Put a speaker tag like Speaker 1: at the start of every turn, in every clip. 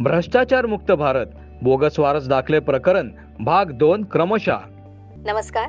Speaker 1: भ्रष्टाचार मुक्त भारत बोगस वारस दाखले प्रकरण भाग 2 क्रमशः।
Speaker 2: नमस्कार।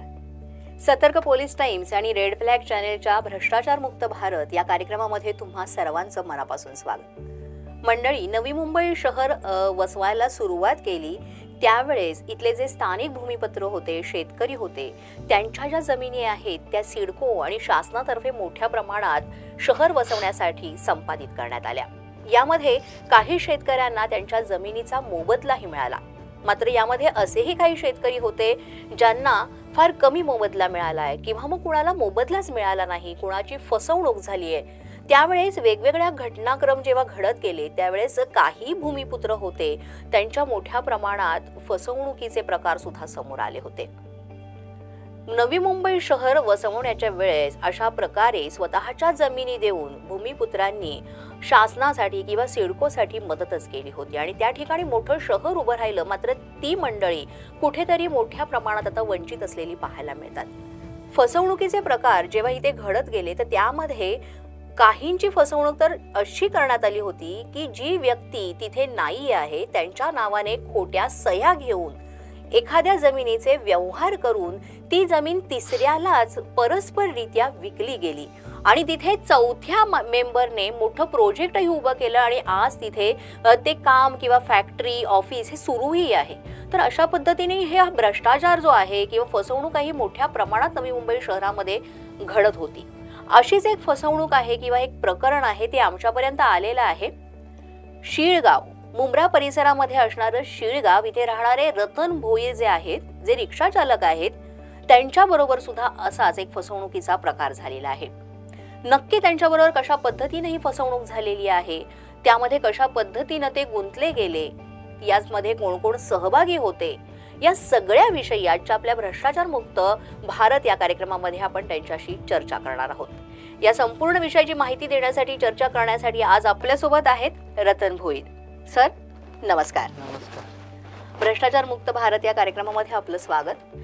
Speaker 2: सतर्क पोलीस टाइम्स आणि रेड फ्लॅग चॅनेलच्या भ्रष्टाचार मुक्त भारत या कार्यक्रमामध्ये तुम्हा सर्वांचं मनापासून स्वागत। मंडळी, नवी मुंबई शहर वसवायला सुरुवात केली त्यावेळेस इथले जे स्थानिक भूमिपत्र होते, शेतकरी होते, त्यांच्या ज्या जमिनी आहेत त्या सिडको आणि शासनातर्फे मोठ्या प्रमाणात शहर वसवण्यासाठी संपादित करण्यात आल्या। यामध्ये काही शेतकऱ्यांना त्यांच्या जमिनीचा मोबदलाही मिळाला। मात्र यामध्ये असेही काही शेतकरी होते ज्यांना फार कमी मोबदला मिळाला आहे किंवा मग कुणाला मोबदलाच मिळाला नाही, कुणाची फसवणूक झाली आहे। त्यावेळेस वेगवेगळ्या घटनाक्रम जेव्हा घडत गेले त्यावेळेस काही भूमिपुत्र होते त्यांच्या मोठ्या प्रमाणात फसवणुकीचे प्रकार सुद्धा समोर आले होते। नवी मुंबई शहर वसवण्याच्या वेळेस अशा प्रकारे स्वतःच्या जमिनी देऊन भूमिपुत्रांनी शासनासाठी किंवा सिडकोसाठी मदतच केली होती आणि त्या ठिकाणी मोठं शहर उभं राहिलं। मात्र ती मंडळी कुठेतरी मोठ्या प्रमाणात आता वंचित असलेली पाहायला मिळतात। फसवणुकीचे प्रकार जेव्हा इथे घडत गेले तर त्यामध्ये काहींची फसवणूक तर अशी करण्यात आली होती की जी व्यक्ती तिथे नाही आहे त्यांच्या नावाने खोट्या सह्या घेऊन एखाद्या जमिनीचे व्यवहार करून ती जमीन तिसऱ्यालाच परस्पररित्या विकली गेली आणि तिथे चौथ्या मेंबरने मोठं प्रोजेक्टही उभं केलं आणि आज तिथे ते काम किंवा फॅक्टरी, ऑफिस हे सुरूही आहे। तर अशा पद्धतीने हे भ्रष्टाचार जो आहे किंवा फसवणूक ही मोठ्या प्रमाणात नवी मुंबई शहरामध्ये घडत होती। अशीच एक फसवणूक आहे किंवा एक प्रकरण आहे ते आमच्यापर्यंत आलेलं आहे। शिळगाव मुंब्रा परिसरामध्ये असणारं शिळगाव इथे राहणारे रतन भोये जे आहेत, जे रिक्षा चालक आहेत, त्यांच्याबरोबर सुद्धा असाच एक फसवणुकीचा प्रकार झालेला आहे। नक्की त्यांच्याबरोबर कशा पद्धतीने ही फसवणूक झालेली आहे, त्यामध्ये कशा पद्धतीने ते गुंतले गेले, यामध्ये कोण कोण सहभागी होते, या सगळ्या विषयी आजच्या आपल्या भ्रष्टाचार मुक्त भारत या कार्यक्रमामध्ये आपण त्यांच्याशी चर्चा करणार आहोत। या संपूर्ण विषयाची माहिती देण्यासाठी, चर्चा करण्यासाठी आज आपल्यासोबत आहेत रतन भोये सर। नमस्कार।
Speaker 3: नमस्कार।
Speaker 2: भ्रष्टाचार मुक्त भारत या कार्यक्रमामध्ये आपलं स्वागत।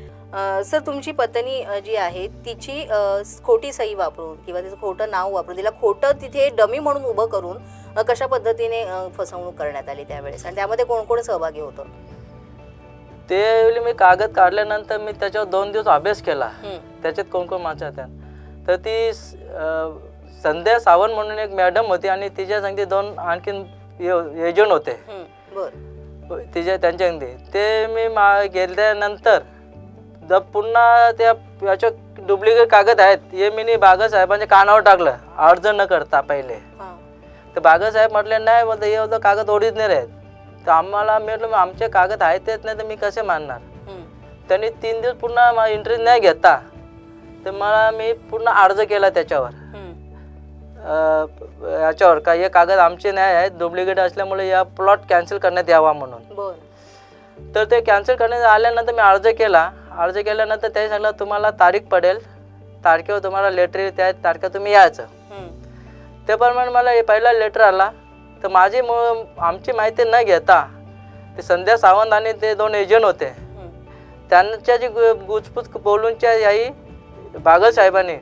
Speaker 2: सर, तुमची पत्नी जी आहे तिची खोटी सही वापरून किंवा तिचं खोटं नाव वापरून, तिला खोटं तिथे डमी म्हणून उभं करून कशा पद्धतीने फसवणूक करण्यात आली त्यावेळेस आणि त्यामध्ये कोण कोण सहभागी होतं?
Speaker 3: ते मी कागद काढल्यानंतर मी त्याच्यावर 2 दिवस अभ्यास केला, त्याच्यात कोण कोण माझ्या होत्या। तर ती संध्या सावंत म्हणून एक मॅडम होती आणि तिच्या संगती 2 आणखीन एजंट होते तिच्या त्यांच्या ते मी गेल्यानंतर जर पुन्हा त्या याच्या डुप्लिकेट कागद आहेत हे मी बागासाहेबांच्या कानावर टाकलं अर्ज न करता पहिले। तर बागासाहेब म्हटले नाही बोलते हे कागद ओरिजिनल आहेत। तर आम्हाला म्हटलं आमचे कागद आहेत तेच नाही तर मी कसे मानणार। त्यांनी 3 दिवस पुन्हा मला इंटरेस्ट नाही घेता तर मला मी पुन्हा अर्ज केला त्याच्यावर याच्यावर का हे कागद आमचे नाही आहेत, डुप्लिकेट असल्यामुळे या प्लॉट कॅन्सल करण्यात यावा म्हणून। तर ते कॅन्सल करण्यात आल्यानंतर मी अर्ज केला। अर्ज केल्यानंतर त्यांनी सांगितलं तुम्हाला तारीख पडेल, तारखेवर तुम्हाला लेटर येईल, त्या तारखेवर तुम्ही यायचं। त्याप्रमाणे मला पहिला लेटर आला। तर माझी आमची माहिती न घेता ते संध्या सावंत आणि ते 2 एजंट होते त्यांच्या जी गुचपूच बोलूनच्या याही बागलसाहेबांनी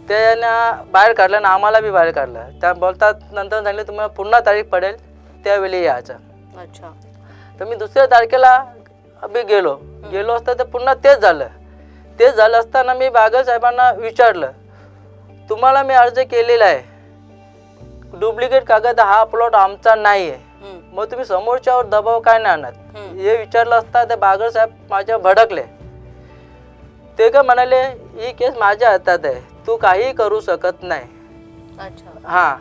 Speaker 3: त्यांना बाहेर काढलं आणि आम्हाला बी बाहेर काढलं। त्या बोलतात नंतर सांगितलं तुम्हाला पुन्हा तारीख पडेल त्यावेळी यायचं।
Speaker 2: अच्छा।
Speaker 3: तर मी दुसऱ्या तारखेला गेलो असता तर पुन्हा तेच झालं असताना मी बागलसाहेबांना विचारलं तुम्हाला मी अर्ज केलेला आहे, डुप्लिकेट कागद हा प्लॉट आमचा नाही आहे, मग तुम्ही समोरच्यावर दबाव काय नाही आणत हे विचारलं असता ते बागलसाहेब माझ्या भडकले। ते का म्हणाले ही केस माझ्या हातात आहे, तू काही करू शकत नाही।
Speaker 2: अच्छा।
Speaker 3: हां,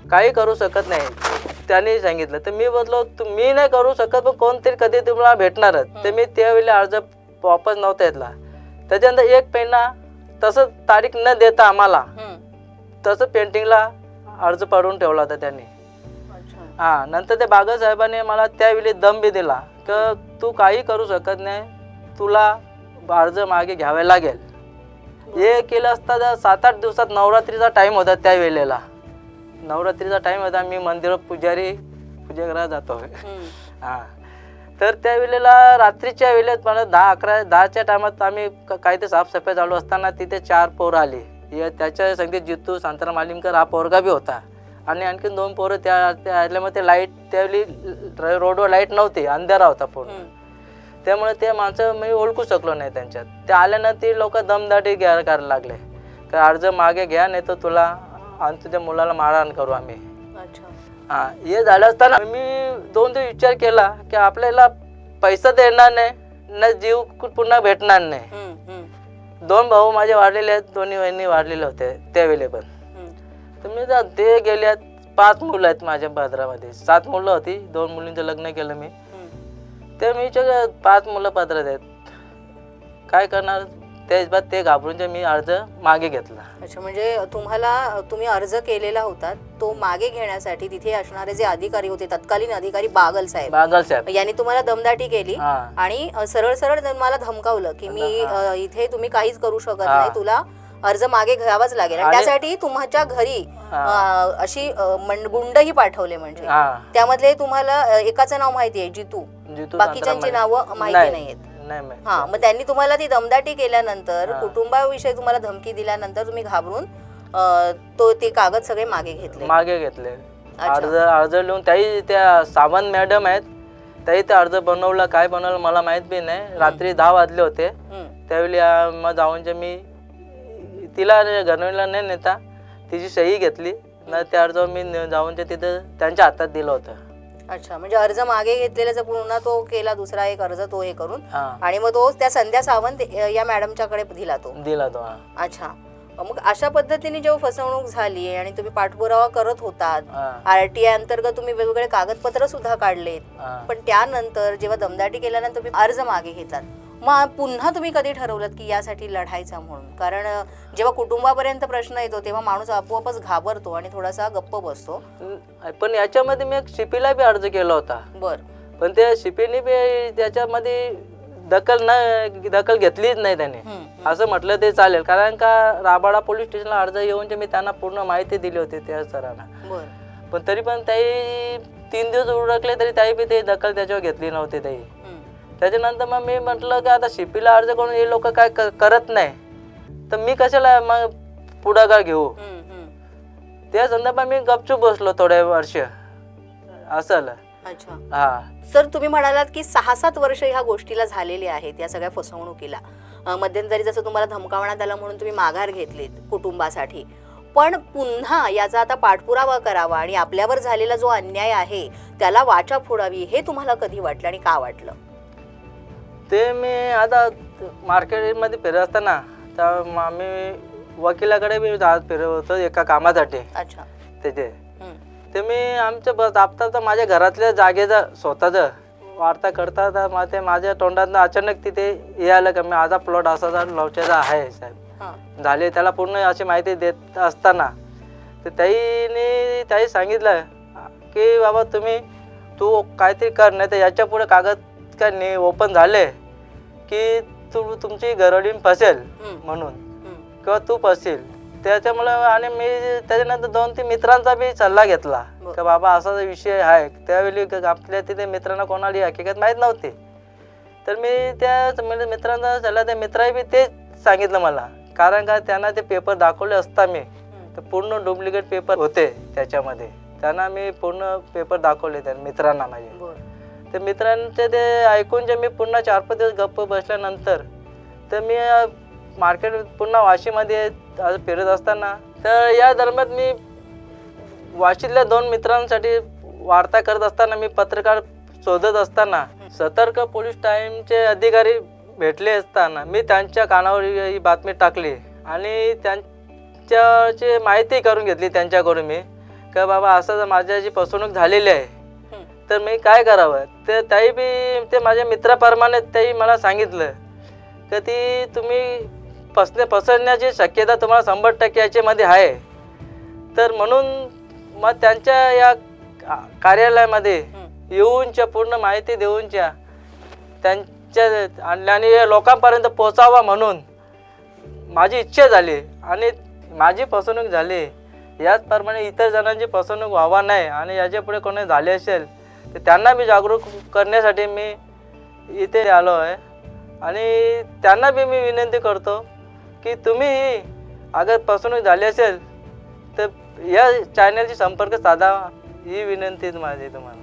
Speaker 3: काही करू शकत नाही त्यांनी सांगितलं। तर मी बोललो मी नाही करू शकत पण कोणतरी कधी तुम्हाला भेटणारच। तर मी त्यावेळी अर्ज वापस नव्हता घेतला। त्याच्यानंतर एक पेना तसं तारीख न देता आम्हाला तसं पेंटिंगला अर्ज पडून ठेवला होता त्यांनी। हां, नंतर ते बागलसाहेबांनी मला त्यावेळी दम बी दिला की तू काही करू शकत नाही, तुला अर्ज मागे घ्यावे लागेल। हे केलं असता 7-8 दिवसात नवरात्रीचा टाईम होता, त्यावेळेला नवरात्रीचा टाईम होता, मी मंदिरात पूजा करायला जातो। हां, तर त्यावेळेला रात्रीच्या वेळेत मला 10-11-10च्या टायमात आम्ही काही ते साफसफाई चालू असताना तिथे 4 पोरं आली। त्याच्या संगीत जितू शांताराम मालिमकर हा पोरगा बी होता आणि आणखीन 2 पोरं त्या आल्यामुळे ते लाईट त्यावेळी रोडवर लाईट नव्हती, अंधारा होता पूर्ण. त्यामुळे ते माणसं मी ओळखू शकलो नाही त्यांच्यात. ते आल्यानं ती लोक दमदाटी करायला लागले की अर्ज मागे घ्या, नाही तर तुला आणि तुझ्या मुलाला मारहाण करू आम्ही. हां, हे झालं असताना मी 2 दिवस विचार केला की आपल्याला पैसा देणार नाही ना जीव पुन्हा भेटणार नाही. 2 भाऊ माझे वाढलेले आहेत, दोन्ही बहिणी वाढलेले होते त्यावेळी पण. तर मी ते गेल्यात 5 मुलं आहेत माझ्या पदरामध्ये. 7 मुलं होती, 2 मुलींचं लग्न केलं मी. ते मी 5 मुलं पदरात आहेत. काय करणार त्याच बाद ते घाबरून मी अर्ज मागे घेतला.
Speaker 2: अच्छा, म्हणजे तुम्ही अर्ज केलेला होता तो मागे घेण्यासाठी तिथे असणारे जे अधिकारी होते, तत्कालीन अधिकारी बागल साहेब यांनी तुम्हाला दमदाटी केली आणि सरळ सरळ तुम्हाला धमकावलं की मी इथे तुम्ही काहीच करू शकत नाही, तुला अर्ज मागे घ्यावाच लागेल. आणि त्यासाठी तुमच्या घरी अशी गुंडही पाठवले. म्हणजे त्यामधले तुम्हाला एकाचं नाव माहिती आहे, जितू, बाकीच्यांची नावं माहिती नाहीयेत. हा, मग त्यांनी तुम्हाला ती दमदाटी केल्यानंतर, कुटुंबाविषयी तुम्हाला धमकी दिल्यानंतर तुम्ही घाबरून ते कागद सगळे मागे घेतले.
Speaker 3: अर्ज लिहून त्याही त्या सावंत मॅडम आहेत, त्याही ते अर्ज बनवला. काय बनवलं मला माहित बी नाही. रात्री 10 वाजले होते त्यावेळी. मग जाऊन मी तिला घरला नाही नेता तिची सही घेतली ना, त्या अर्ज मी जाऊन तिथं त्यांच्या हातात दिलं होतं.
Speaker 2: अच्छा, म्हणजे अर्ज मागे घेतलेला पुन्हा तो केला दुसरा एक अर्ज तो हे करून, आणि मग तो त्या संध्या सावंत या मॅडमच्याकडे दिला तो. अच्छा, मग अशा पद्धतीने जेव्हा फसवणूक झाली आणि तुम्ही पाठपुरावा करत होतात, RTI अंतर्गत तुम्ही वेगवेगळे कागदपत्र सुद्धा काढलेत, पण त्यानंतर जेव्हा दमदाटी केल्यानंतर तुम्ही अर्ज मागे घेतलात, मग पुन्हा तुम्ही कधी ठरवलं की यासाठी लढायचं म्हणून? कारण जेव्हा कुटुंबापर्यंत प्रश्न येतो तेव्हा माणूस आपोआपच घाबरतो आणि थोडासा गप्प बसतो.
Speaker 3: पण याच्यामध्ये मी एक शिपीला बी अर्ज केला होता. पण त्या शिपीने बी त्याच्यामध्ये दखल घेतलीच नाही त्याने. असं म्हटलं ते चालेल, कारण का राबाडा पोलीस स्टेशनला अर्ज येऊन मी त्यांना पूर्ण माहिती दिली होती त्या सरांना. पण तरी पण त्याही 3 दिवस उरकले तरी त्याही बी ते दखल त्याच्यावर घेतली नव्हती त्याही. त्याच्यानंतर मग मी म्हटलं की आता शिपीला अर्ज करून हे लोक काय करत नाही, तर मी कशाला मग पुढाकार घेऊ. त्या संदर्भात मी गपचूप बसलो थोड्या वर्ष असं.
Speaker 2: अच्छा,
Speaker 3: हा
Speaker 2: सर, तुम्ही म्हणालात की 6-7 वर्ष ह्या गोष्टीला झालेली आहेत, या सगळ्या फसवणुकीला. मध्यंतरी जसं तुम्हाला धमकावण्यात आलं म्हणून तुम्ही माघार घेतलीत कुटुंबासाठी, पण पुन्हा याचा आता पाठपुरावा करावा आणि आपल्यावर झालेला जो अन्याय आहे त्याला वाचा फोडावी, हे तुम्हाला कधी वाटलं आणि का वाटलं?
Speaker 3: ते मी आता मार्केटमध्ये फिरत असताना आम्ही वकिलाकडे बी फिरत होतो एका कामासाठी.
Speaker 2: अच्छा,
Speaker 3: ते मी आमच्या दाबता माझ्या घरातल्या जागेचा स्वतःचा वार्ता करता ते माझ्या तोंडातनं अचानक तिथे हे आलं का मी माझा प्लॉट असा लवच्याचा आहे साहेब झाले. त्याला पूर्ण अशी माहिती देत असताना तर त्याही सांगितलं की बाबा तू काहीतरी कर, नाही तर याच्या पुढे कागद काय ओपन झाले की तुमची घरवडीण फसेल म्हणून, किंवा तू फसेल. त्याच्यामुळे आणि मी त्याच्यानंतर 2-3 मित्रांचा बी सल्ला घेतला की बाबा असा विषय आहे. त्यावेळी आपल्या तिथे मित्रांना कोणाला हकीकत माहीत नव्हती, तर मी त्या मित्रांचा सल्ला, त्या मित्राही बी तेच सांगितलं मला. कारण का त्यांना ते पेपर दाखवले असता मी, तर पूर्ण डुप्लिकेट पेपर होते त्याच्यामध्ये. त्यांना मी पूर्ण पेपर दाखवले त्या मित्रांना माझे. ते मित्रांचे ते ऐकून मी पुन्हा 4-5 दिवस गप्प बसल्यानंतर तर मी मार्केट पुन्हा वाशीमध्ये फिरत असताना, तर या दरम्यान मी वाशीतल्या 2 मित्रांसाठी वार्ता करत असताना, मी पत्रकार शोधत असताना सतर्क पोलीस टाईमचे अधिकारी भेटले असताना मी त्यांच्या कानावर ही बातमी टाकली आणि त्यांच्याची माहिती करून घेतली त्यांच्याकडून मी की बाबा असं माझ्याची फसवणूक झालेली आहे, तर मी काय करावं. तर त्याही बी ते माझ्या मित्राप्रमाणे त्याही मला सांगितलं की ती तुम्ही फसण्याची शक्यता तुम्हाला 100% याच्यामध्ये आहे. तर म्हणून मग त्यांच्या या कार्यालयामध्ये येऊनच्या पूर्ण माहिती देऊनच्या त्यांच्या आणि लोकांपर्यंत पोचावा म्हणून माझी इच्छा झाली आणि माझी फसवणूक झाली. याचप्रमाणे इतर जणांची फसवणूक व्हावा नाही आणि याच्यापुढे कोणी झाले असेल तर त्यांना मी जागरूक करण्यासाठी मी इथे आलो आहे. आणि त्यांना बी मी विनंती करतो की तुम्ही अगर फसवणूक झाली असेल तर या चॅनलशी संपर्क साधावा ही विनंती आहे माझी तुम्हाला.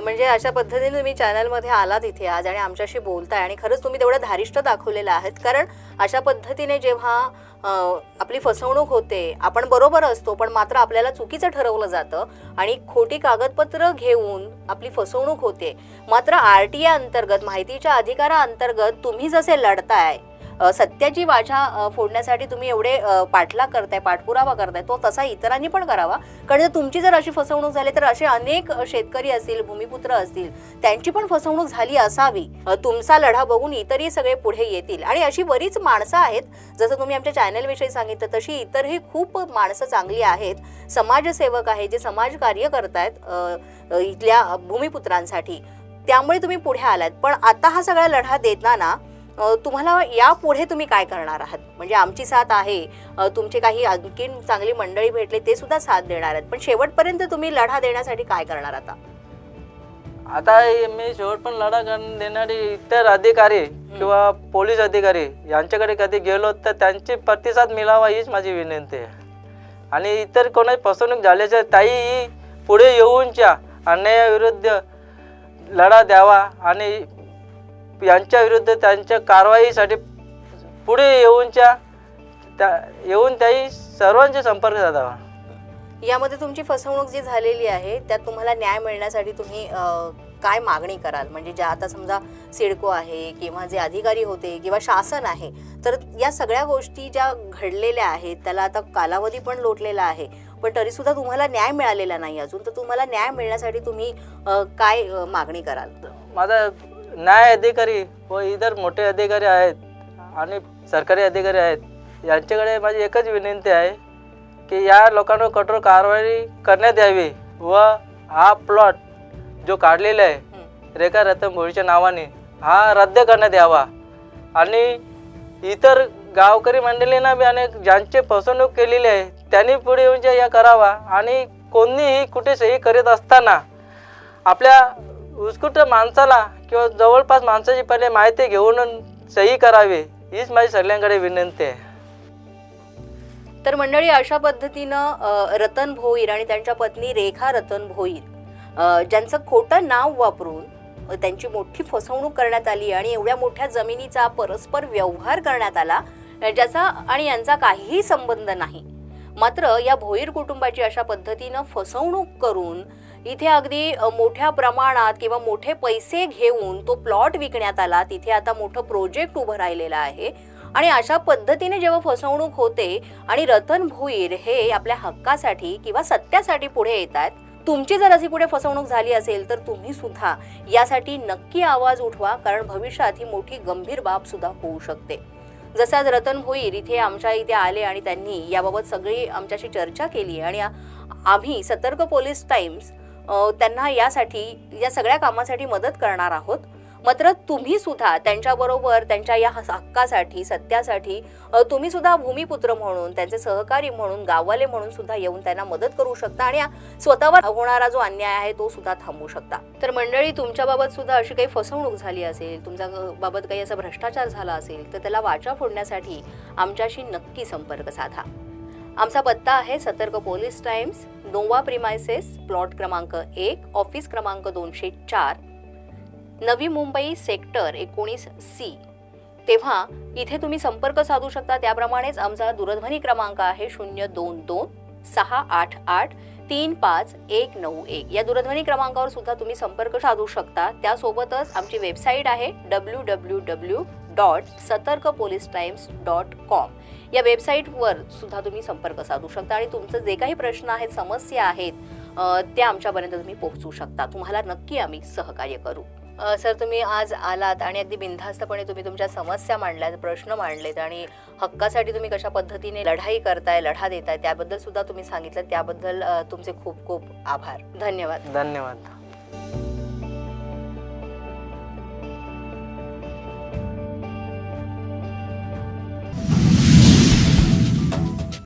Speaker 2: म्हणजे अशा पद्धतीने तुम्ही चॅनलमध्ये आलात इथे आज आणि आमच्याशी बोलताय आणि खरंच तुम्ही तेवढं धारिष्ट दाखवलेलं आहेत. कारण अशा पद्धतीने जेव्हा आपली फसवणूक होते, आपण बरोबर असतो पण मात्र आपल्याला चुकीचं ठरवलं जातं आणि खोटी कागदपत्र घेऊन आपली फसवणूक होते. मात्र RTA अंतर्गत, माहितीच्या अधिकाराअंतर्गत तुम्ही जसे लढताय, सत्याची वाचा फोडण्यासाठी तुम्ही एवढे पाठलाग करताय, पाठपुरावा करताय, तो तसा इतरांनी पण करावा. कारण जर तुमची जर अशी फसवणूक झाली तर असे अनेक शेतकरी असतील, भूमिपुत्र असतील, त्यांची पण फसवणूक झाली असावी. तुमचा लढा बघून इतरही सगळे पुढे येतील. आणि अशी बरीच माणसं आहेत, जसं तुम्ही आमच्या चॅनलविषयी सांगितलं तशी इतरही खूप माणसं चांगली आहेत, समाजसेवक आहेत जे समाजकार्य करतायत इथल्या भूमिपुत्रांसाठी. त्यामुळे तुम्ही पुढे आलात. पण आता हा सगळा लढा देताना तुम्हाला यापुढे तुम्ही काय करणार आहात? म्हणजे आमची साथ आहे, तुमचे काही आणखीन चांगली मंडळी भेटले ते सुद्धा साथ देणार आहेत, पण शेवटपर्यंत तुम्ही लढा देण्यासाठी काय करणार आता?
Speaker 3: आता मी शेवट पण लढा देणारे इतर अधिकारी किंवा पोलीस अधिकारी यांच्याकडे कधी गेलो तर त्यांची प्रतिसाद मिळावा हीच माझी विनंती आहे. आणि इतर कोणाची फसवणूक झाल्याच्या ताई पुढे येऊनच्या अन्यायाविरुद्ध लढा द्यावा आणि यांच्या विरुद्ध त्यांच्या कारवाईसाठी पुढे येऊन त्याही सर्वांचे संपर्क साधावा.
Speaker 2: यामध्ये तुमची फसवणूक जी झालेली आहे त्यात तुम्हाला न्याय मिळण्यासाठी तुम्ही काय मागणी कराल? म्हणजे ज्या आता समजा सिडको आहे किंवा जे अधिकारी होते किंवा शासन आहे, तर या सगळ्या गोष्टी ज्या घडलेल्या आहेत त्याला आता कालावधी पण लोटलेला आहे, पण तरी सुद्धा तुम्हाला न्याय मिळालेला नाही अजून. तर तुम्हाला न्याय मिळण्यासाठी तुम्ही काय मागणी कराल?
Speaker 3: माझा न्याय अधिकारी व इतर मोठे अधिकारी आहेत आणि सरकारी अधिकारी आहेत, यांच्याकडे माझी एकच विनंती आहे की या लोकांवर कठोर कारवाई करण्यात यावी व हा प्लॉट जो काढलेला आहे रेखा रतन भोईरच्या नावाने हा रद्द करण्यात यावा. आणि इतर गावकरी मंडळींना बी अनेक ज्यांची फसवणूक केलेली आहे त्यांनी पुढे येऊन या करावा. आणि कोणीही कुठे सही करीत असताना आपल्या उत्कृष्ट माणसाला किंवा जवळपास माणसाची पहिले माहिती घेऊन सही करावी हीच माझी सगळ्यांकडे विनंती आहे.
Speaker 2: तर मंडळी, अशा पद्धतीनं रतन भोईर आणि त्यांच्या पत्नी रेखा रतन भोईर ज्यांचं खोटं नाव वापरून त्यांची मोठी फसवणूक करण्यात आली आणि एवढ्या मोठ्या जमिनीचा परस्पर व्यवहार करण्यात आला ज्याचा आणि यांचा काहीही संबंध नाही. मात्र या भोईर कुटुंबाची अशा पद्धतीनं फसवणूक करून इथे अगदी मोठ्या प्रमाणात किंवा मोठे पैसे घेऊन तो प्लॉट विकण्यात आला. तिथे आता मोठं प्रोजेक्ट उभं राहिलेलं आहे आणि अशा पद्धतीने जेव्हा फसवणूक होते आणि रतन भोईर हे आपल्या हक्कासाठी किंवा सत्यासाठी पुढे येतात, तुमची जर अशी पुढे फसवणूक झाली असेल तर तुम्ही सुद्धा यासाठी नक्की आवाज उठवा, कारण भविष्यात ही मोठी गंभीर बाब सुद्धा होऊ शकते. जसं आज रतन भोईर इथे आमच्या इथे आले आणि त्यांनी याबाबत सगळी आमच्याशी चर्चा केली आणि आम्ही सतर्क पोलीस टाइम्स त्यांना यासाठी या सगळ्या कामासाठी मदत करणार आहोत. मात्र तुम्ही सुद्धा त्यांच्याबरोबर त्यांच्या या हक्कासाठी, सत्यासाठी तुम्ही सुद्धा भूमिपुत्र म्हणून, त्यांचे सहकारी म्हणून, गाववाले म्हणून सुद्धा येऊन त्यांना मदत करू शकता आणि स्वतःवर होणारा जो अन्याय आहे तो सुद्धा थांबवू शकता. तर मंडळी, तुमच्याबाबत सुद्धा अशी काही फसवणूक झाली असेल, तुमच्या बाबत काही असा भ्रष्टाचार झाला असेल तर त्याला वाचा फोडण्यासाठी आमच्याशी नक्की संपर्क साधा. आमचा पत्ता आहे सतर्क police times, Nova premises, plot क्रमांक 1, ऑफिस क्रमांक 204, नवी मुंबई सेक्टर 19C. तेव्हा इथे तुम्ही संपर्क साधू शकता. त्याप्रमाणेच आमचा दूरध्वनी क्रमांक आहे 022-688-35191. या दूरध्वनी क्रमांकावर सुद्धा तुम्ही संपर्क साधू शकता. त्यासोबतच आमची वेबसाईट आहे www.satarkapolistimes.com. या वेबसाईटवर सुद्धा तुम्ही संपर्क साधू शकता आणि तुमचं जे काही प्रश्न आहेत, समस्या आहेत त्या आमच्यापर्यंत तुम्ही पोहोचू शकता. तुम्हाला नक्की आम्ही सहकार्य करू. सर, तुम्ही आज आलात आणि अगदी बिनधास्तपणे तुम्ही तुमच्या समस्या मांडल्यात, प्रश्न मांडलेत आणि हक्कासाठी तुम्ही कशा पद्धतीने लढाई करताय, लढा देताय त्याबद्दल सुद्धा तुम्ही सांगितलं. त्याबद्दल तुमचे खूप खूप आभार. धन्यवाद.
Speaker 3: धन्यवाद.